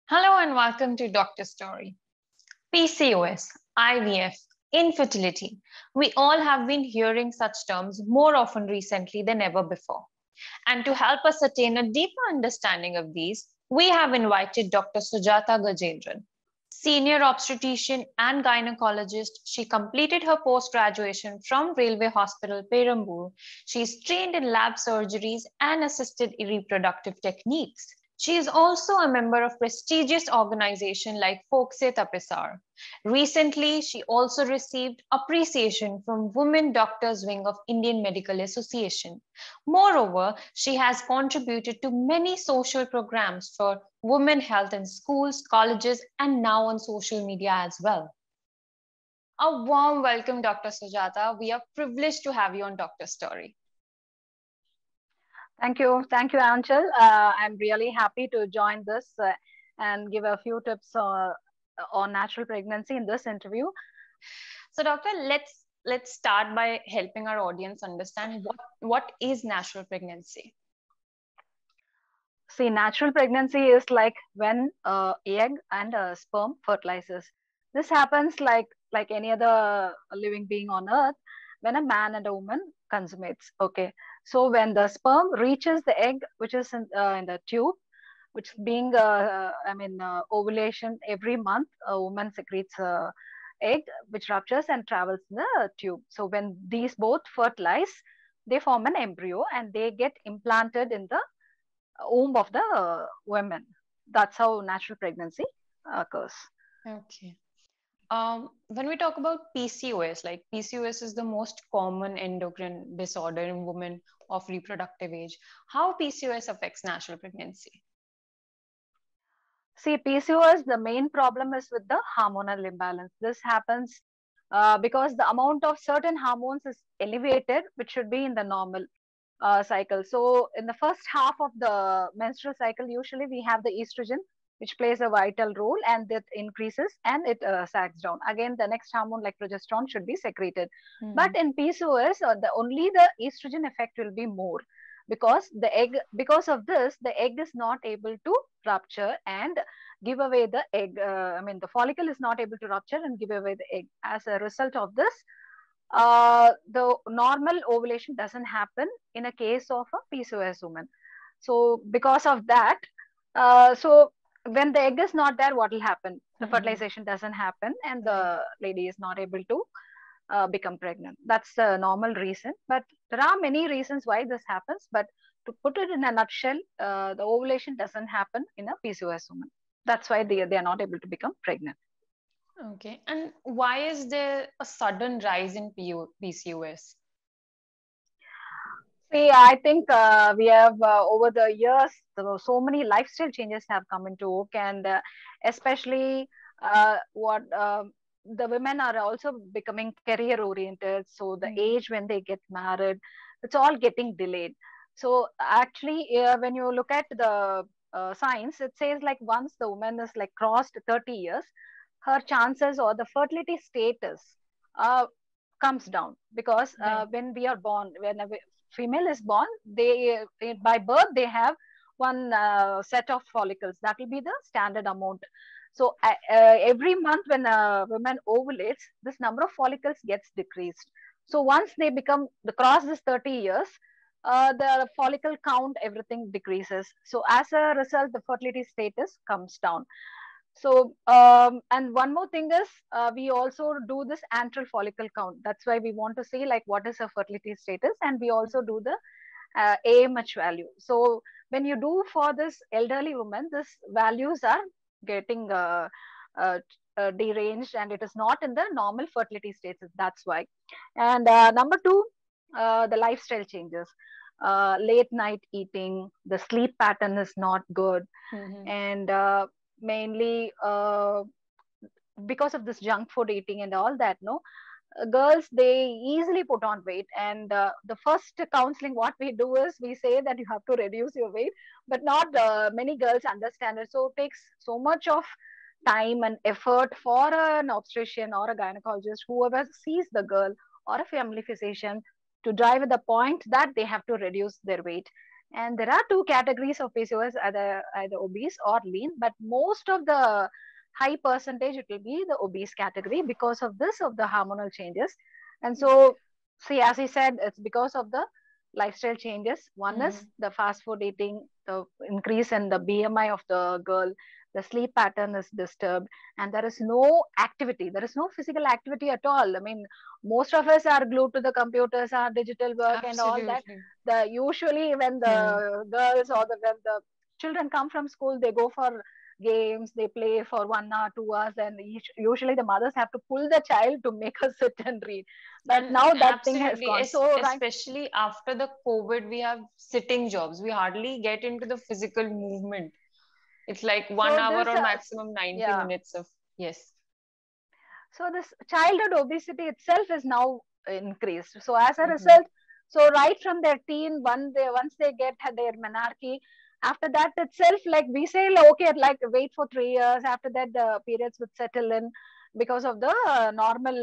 Hello and welcome to Doctor Story. PCOS, IVF, infertility. We all have been hearing such terms more often recently than ever before. And to help us attain a deeper understanding of these, we have invited Dr. Sujata Gajendran. Senior obstetrician and gynecologist, she completed her post graduation from Railway Hospital, Perambur. She is trained in lab surgeries and assisted reproductive techniques. She is also a member of prestigious organizations like Folkse Tapisar. Recently, she also received appreciation from Women Doctors Wing of Indian Medical Association. Moreover, she has contributed to many social programs for women health in schools, colleges, and now on social media as well. A warm welcome, Dr. Sujata. We are privileged to have you on Doctor Story. Thank you. Thank you, Anchal. I'm really happy to join this and give a few tips on natural pregnancy in this interview. So, doctor, let's start by helping our audience understand what is natural pregnancy. See, natural pregnancy is like when egg and sperm fertilizes. This happens like any other living being on earth when a man and a woman consummates. Okay, so when the sperm reaches the egg, which is in the tube, which being ovulation every month, a woman secretes a egg which ruptures and travels in the tube. So when these both fertilize, they form an embryo and they get implanted in the womb of the women. That's how natural pregnancy occurs. Okay. When we talk about PCOS, like PCOS is the most common endocrine disorder in women of reproductive age. How PCOS affects natural pregnancy? See, PCOS, the main problem is with the hormonal imbalance. This happens because the amount of certain hormones is elevated, which should be in the normal cycle. So, in the first half of the menstrual cycle, usually we have the estrogen, which plays a vital role, and that increases and it sags down. Again, the next hormone like progesterone should be secreted. But in PCOS, only the estrogen effect will be more because because of this, the egg is not able to rupture and give away the egg. The follicle is not able to rupture and give away the egg. As a result of this, the normal ovulation doesn't happen in a case of a PCOS woman. So because of that, so when the egg is not there, what will happen? The fertilization doesn't happen and the lady is not able to become pregnant. That's the normal reason. But there are many reasons why this happens. But to put it in a nutshell, the ovulation doesn't happen in a PCOS woman. That's why they are not able to become pregnant. Okay. And why is there a sudden rise in PCOS? See, I think we have over the years, so many lifestyle changes have come into work, and especially what the women are also becoming career oriented. So the age when they get married, it's all getting delayed. So actually, when you look at the science, it says like once the woman is like crossed 30 years, her chances or the fertility status uh, comes down because when we are born, when a female is born, they by birth they have one set of follicles that will be the standard amount. So every month when a woman ovulates, this number of follicles gets decreased. So once they become the cross this 30 years, the follicle count everything decreases. So as a result, the fertility status comes down. So, and one more thing is, we also do this antral follicle count. That's why we want to see like what is her fertility status, and we also do the AMH value. So, when you do for this elderly woman, this values are getting uh, deranged, and it is not in the normal fertility status. That's why. And number two, the lifestyle changes. Late night eating, the sleep pattern is not good, and mainly because of this junk food eating and all that, no, girls they easily put on weight, and the first counseling what we do is we say that you have to reduce your weight, but not many girls understand it. So it takes so much of time and effort for an obstetrician or a gynecologist, whoever sees the girl, or a family physician, to drive at the point that they have to reduce their weight. And there are two categories of PCOS, either obese or lean, but most of the high percentage it will be the obese category because of this, of the hormonal changes. And so, see, as I said, it's because of the lifestyle changes. One is Mm-hmm. the fast food eating, the increase in the BMI of the girl, the sleep pattern is disturbed, and there is no activity. There is no physical activity at all. I mean, most of us are glued to the computers, our digital work, and all that. Absolutely. The usually when Hmm. the girls or when the children come from school, they go for games, they play for 1 hour, 2 hours, and usually the mothers have to pull the child to make her sit and read. But And now that thing has absolutely, gone. So right, especially after the COVID, we have sitting jobs. We hardly get into the physical movement. It's like one so hour this or maximum 90 yeah, minutes of, yes. so this childhood obesity itself is now increased. So as a Mm-hmm. result, so right from their teen, once they get their menarche, after that itself, like we say, like, okay, like wait for 3 years. After that, the periods would settle in because of the normal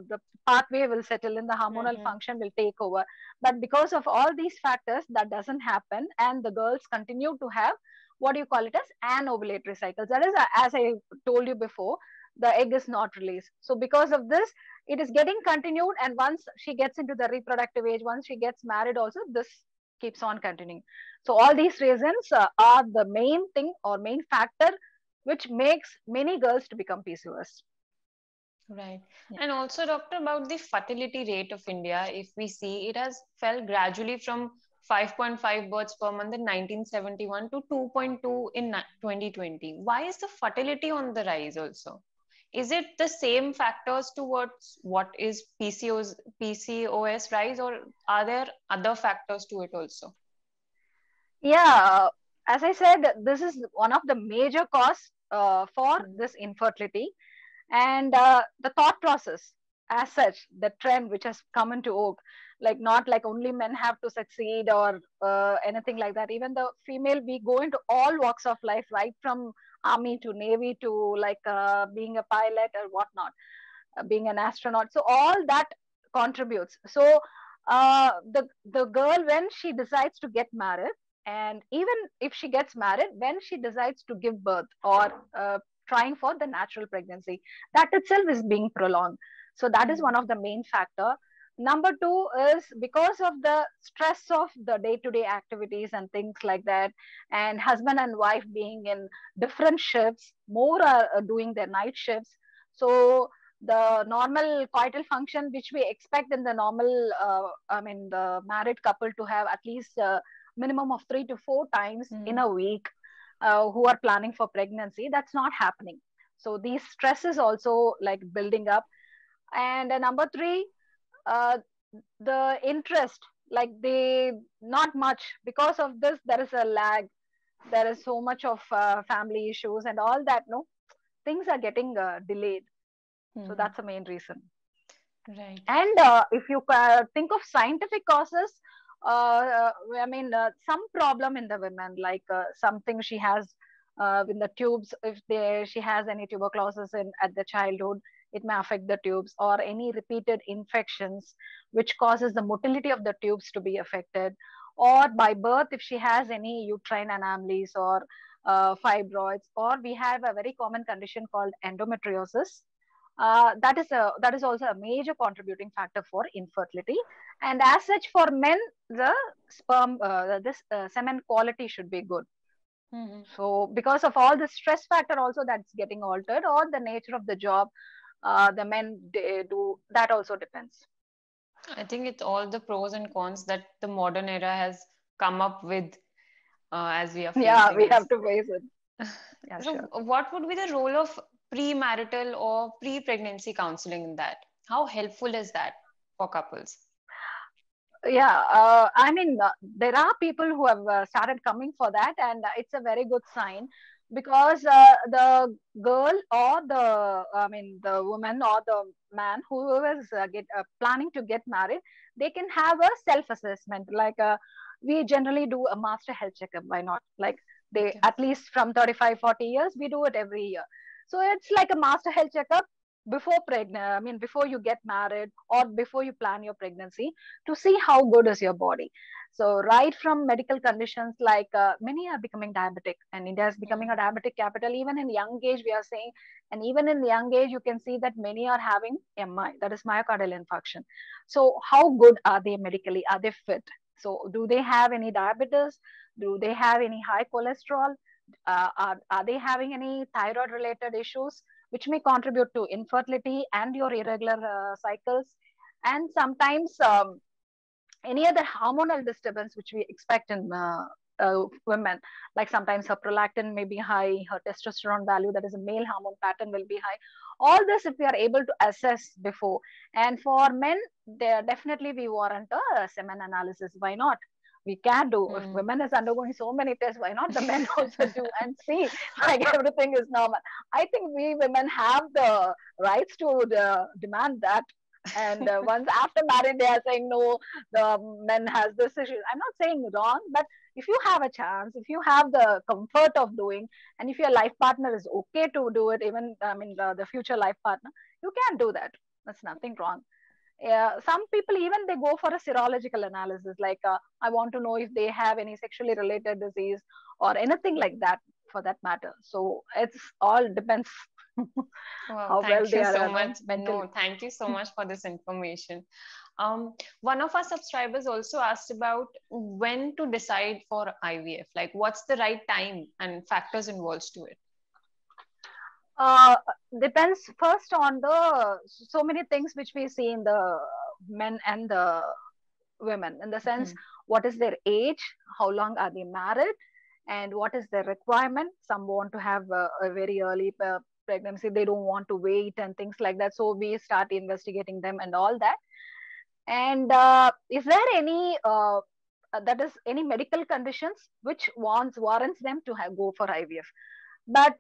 the pathway will settle in, the hormonal Mm-hmm. function will take over. But because of all these factors, that doesn't happen, and the girls continue to have what do you call it as anovulatory cycles. That is, as I told you before, the egg is not released. So because of this, it is getting continued. And once she gets into the reproductive age, once she gets married also, this keeps on continuing. So all these reasons are the main thing or main factor which makes many girls to become PCOS. Right. Yeah. And also, doctor, about the fertility rate of India, if we see, it has fell gradually from 5.5 births per month in 1971 to 2.2 in 2020. Why is the fertility on the rise also? Is it the same factors towards what is PCOS rise, or are there other factors to it also? Yeah, as I said, this is one of the major cause for Hmm. this infertility. And the thought process as such, the trend which has come into vogue, like not like only men have to succeed or anything like that. Even the female, we go into all walks of life, right from army to navy to like being a pilot or whatnot, being an astronaut. So all that contributes. So the girl, when she decides to get married, and even if she gets married, when she decides to give birth or trying for the natural pregnancy, that itself is being prolonged. So that is one Hmm. of the main factor. Number two is because of the stress of the day-to-day activities and things like that, and husband and wife being in different shifts, more are doing their night shifts. So the normal coital function which we expect in the normal I mean the married couple to have at least minimum of 3 to 4 times in Hmm. a week, who are planning for pregnancy, that's not happening. So these stresses also like building up. And number three, uh, the interest, like they not much, because of this there is a lag, there is so much of family issues and all that, no, things are getting delayed. So Hmm. that's the main reason. Right. And if you think of scientific causes, I mean, some problem in the women, like something she has in the tubes, if she has any tuberculosis at the childhood, it may affect the tubes, or any repeated infections, which causes the motility of the tubes to be affected, or by birth, if she has any uterine anomalies or fibroids, or we have a very common condition called endometriosis. That is also a major contributing factor for infertility. And as such, for men, the sperm this semen quality should be good. Hmm. So because of all the stress factor also that's getting altered, or the nature of the job the men do, that also depends. I think it's all the pros and cons that the modern era has come up with as we are Yeah, facing we this. have to face it. Yeah, So, sure. what would be the role of premarital or pre-pregnancy counseling in that? How helpful is that for couples? Yeah, I mean, there are people who have started coming for that, and it's a very good sign, because the girl or I mean, the woman or the man who is planning to get married, they can have a self-assessment. Like we generally do a master health checkup. Why not? Like they, Okay. at least from 35, 40 years, we do it every year. So it's like a master health checkup. before pregnant, I mean, before you get married or before you plan your pregnancy, to see how good is your body. So right from medical conditions like many are becoming diabetic, and India is becoming a Mm. diabetic capital. Even in young age, we are saying, and even in young age, you can see that many are having MI, that is myocardial infarction. So how good are they medically? Are they fit? So do they have any diabetes? Do they have any high cholesterol? Are they having any thyroid related issues, which may contribute to infertility and your irregular cycles? And sometimes any other hormonal disturbance which we expect in women, like sometimes her prolactin may be high, her testosterone value, that is a male hormone pattern, will be high. All this, if we are able to assess before. And for men, there definitely we warrant a semen analysis. Why not? We can do. If Mm. women is undergoing so many tests, why not the men also do and see like everything is normal? I think we women have the rights to demand that. And once after marriage, they are saying no, the men has this issue. I'm not saying wrong, but if you have a chance, if you have the comfort of doing, and if your life partner is okay to do it, even I mean the future life partner, you can do that. That's nothing wrong. Some people even they go for a serological analysis, like I want to know if they have any sexually related disease or anything like that, for that matter. So it's all depends Well, how well thank they you are so much. mentally. No, thank you so much for this information. One of our subscribers also asked about when to decide for IVF, like what's the right time and factors involved to it. uh, Depends first on the so many things which we see in the men and the women, in the sense Hmm. what is their age, how long are they married, and what is their requirement. Some want to have a very early pregnancy, they don't want to wait and things like that, so we start investigating them and all that. And is there any that is any medical conditions which warrants them to go for IVF? But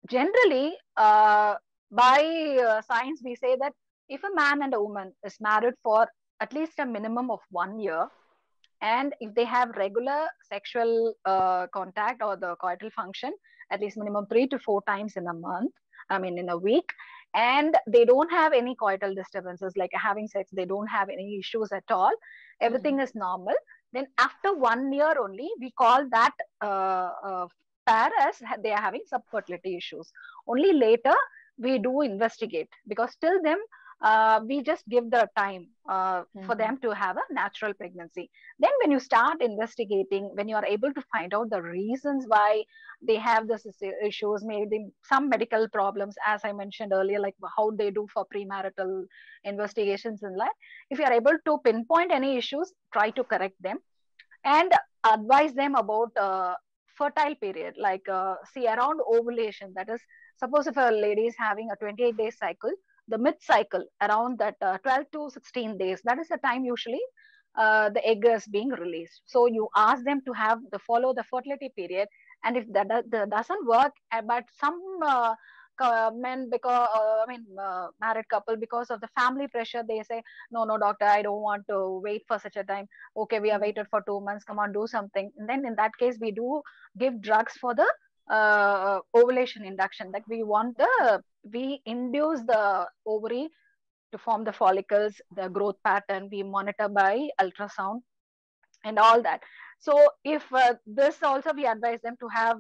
generally, by science, we say that if a man and a woman is married for at least a minimum of 1 year, and if they have regular sexual contact or the coital function at least minimum 3 to 4 times in a month, I mean in a week, and they don't have any coital disturbances like having sex, they don't have any issues at all, everything Hmm. is normal, then after 1 year only we call that pair as they are having subfertility issues. Only later we do investigate, because till then we just give the time for Hmm. them to have a natural pregnancy. Then when you start investigating, when you are able to find out the reasons why they have this issues, maybe some medical problems, as I mentioned earlier, like how they do for premarital investigations in life, if you are able to pinpoint any issues, try to correct them and advise them about fertile period, like see around ovulation, that is, suppose if a lady is having a 28-day cycle, the mid cycle around that 12 to 16 days, that is the time usually the egg is being released. So you ask them to have the follow the fertility period, and if that doesn't work, but some men, because I mean married couple, because of the family pressure, they say no, no, doctor, I don't want to wait for such a time. Okay, we have waited for 2 months, come on, do something. And then in that case we do give drugs for the ovulation induction, that we induce the ovary to form the follicles, the growth pattern we monitor by ultrasound and all that. So if this also, we advise them to have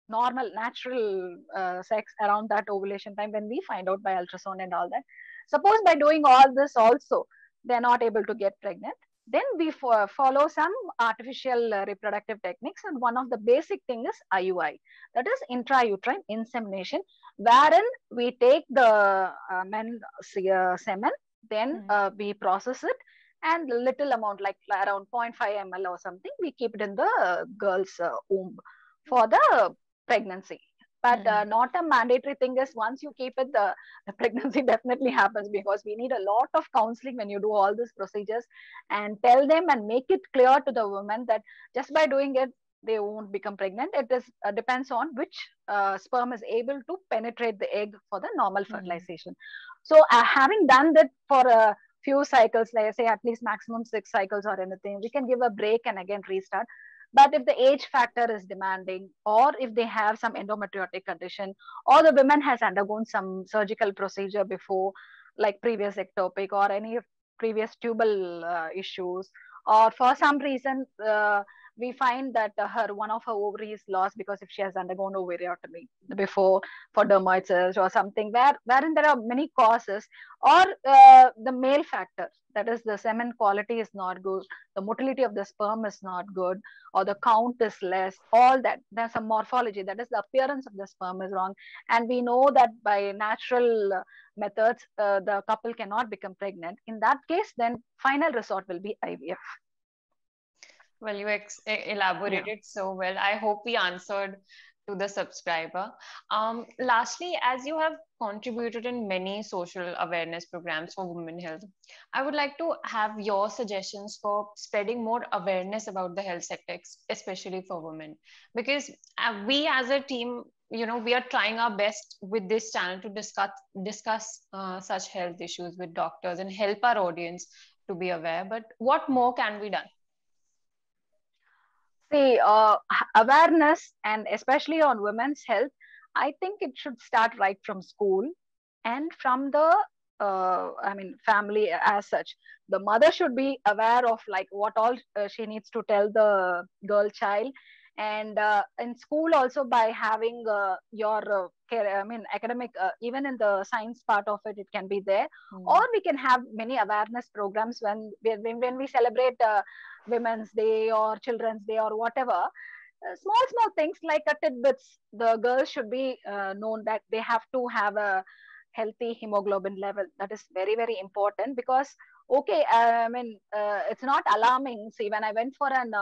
normal natural sex around that ovulation time, when we find out by ultrasound and all that. Suppose by doing all this also they're not able to get pregnant, then we follow some artificial reproductive techniques, and one of the basic thing is IUI, that is intrauterine insemination, wherein we take the men semen, then Hmm. we process it, and little amount like around zero point 0.5 ml or something, we keep it in the girl's womb for the pregnancy. But Hmm. not a mandatory thing is once you keep it, the pregnancy definitely happens, because we need a lot of counseling when you do all these procedures, and tell them and make it clear to the women that just by doing it they won't become pregnant. It is depends on which sperm is able to penetrate the egg for the normal Hmm. fertilization. So having done that for a few cycles, like say at least maximum 6 cycles or anything, we can give a break and again restart. But if the age factor is demanding, or if they have some endometriotic condition, or the woman has undergone some surgical procedure before, like previous ectopic or any previous tubal issues, or for some reason we find that her one of her ovaries lost because if she has undergone ovariotomy before for dermoids or something, wherein there are many causes, or the male factor, that is the semen quality is not good, the motility of the sperm is not good, or the count is less, all that, there's some morphology, that is the appearance of the sperm is wrong, and we know that by natural methods the couple cannot become pregnant. In that case, then final resort will be IVF. Well, you elaborated so well. I hope we answered to the subscriber. Lastly, as you have contributed in many social awareness programs for women health, I would like to have your suggestions for spreading more awareness about the health sector, especially for women. Because we as a team, we are trying our best with this channel to discuss such health issues with doctors and help our audience to be aware. But what more can be done? See, awareness, and especially on women's health, I think it should start right from school and from the family as such. The mother should be aware of like what all she needs to tell the girl child, and in school also by having your academic, even in the science part of it, it can be there. Or we can have many awareness programs when we celebrate Women's Day or Children's Day or whatever. Small things like a tidbits. The girls should be known that they have to have a healthy hemoglobin level. That is very important, because okay, it's not alarming. See, when I went for an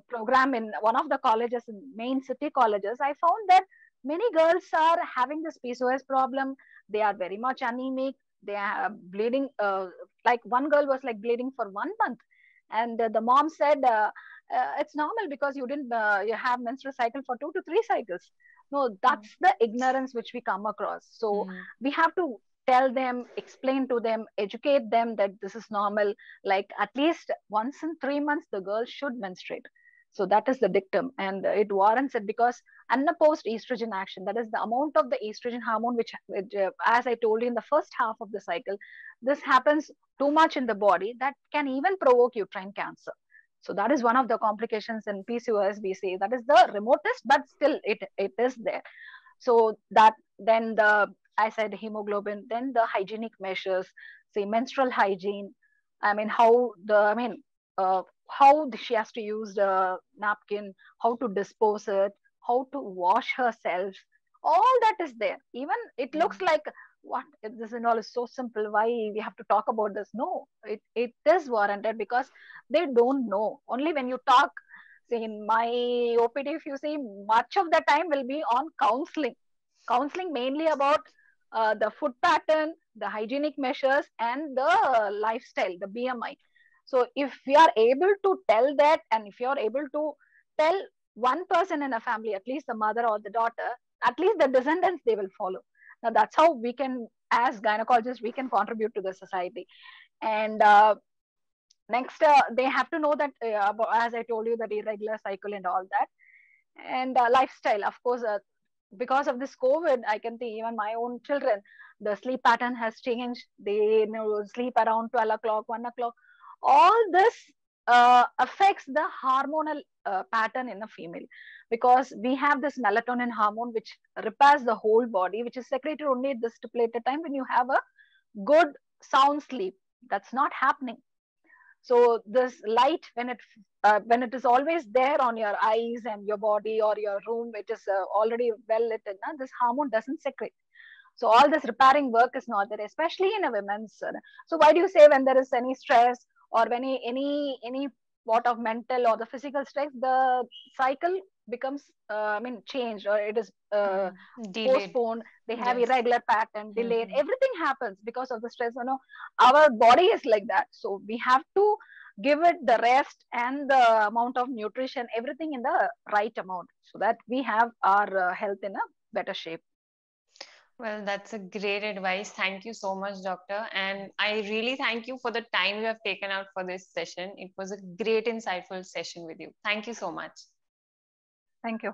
program in one of the colleges, in main city colleges, I found that many girls are having this PCOS problem. They are very much anemic. They are bleeding. Like one girl was like bleeding for 1 month, and the mom said it's normal because you didn't you have menstrual cycle for 2 to 3 cycles. No, that's the ignorance which we come across. So we have to tell them, explain to them, educate them that this is normal. Like at least once in 3 months, the girl should menstruate. So that is the dictum, and it warrants it, because unopposed estrogen action, that is the amount of the estrogen hormone, which as I told you in the first half of the cycle, this happens too much in the body that can even provoke uterine cancer. So that is one of the complications in PCOS. We say that is the remotest, but still it is there. So that, then the, I said hemoglobin, then the hygienic measures, say menstrual hygiene. I mean, how she has to use the napkin, how to dispose it, how to wash herself. All that is there. Even it looks like, what, this and all is so simple, why we have to talk about this? No, it is warranted, because they don't know. Only when you talk, see in my OPD, if you see, much of the time will be on counseling mainly about the food pattern, the hygienic measures, and the lifestyle, the BMI. So if we are able to tell that, and if you are able to tell one person in a family, at least the mother or the daughter, at least the descendants, they will follow. Now that's how we can, as gynecologists, we can contribute to the society. And next, they have to know that, as I told you, that irregular cycle and all that. And lifestyle, of course, because of this COVID, I can see even my own children, the sleep pattern has changed. They sleep around 12 o'clock, 1 o'clock. All this affects the hormonal pattern in a female, because we have this melatonin hormone which repairs the whole body, which is secreted only at the stipulated time when you have a good sound sleep. That's not happening. So this light, when it is always there on your eyes and your body or your room, it is already well lit, this hormone doesn't secrete. So all this repairing work is not there, especially in a women's. So why do you say when there is any stress or any part of mental or the physical stress, the cycle becomes changed, or it is postponed. They have irregular pattern, delayed. Everything happens because of the stress. Our body is like that. So we have to give it the rest and the amount of nutrition, everything in the right amount, so that we have our health in a better shape. Well, that's a great advice. Thank you so much, doctor. And I really thank you for the time you have taken out for this session. It was a great, insightful session with you. Thank you so much. Thank you.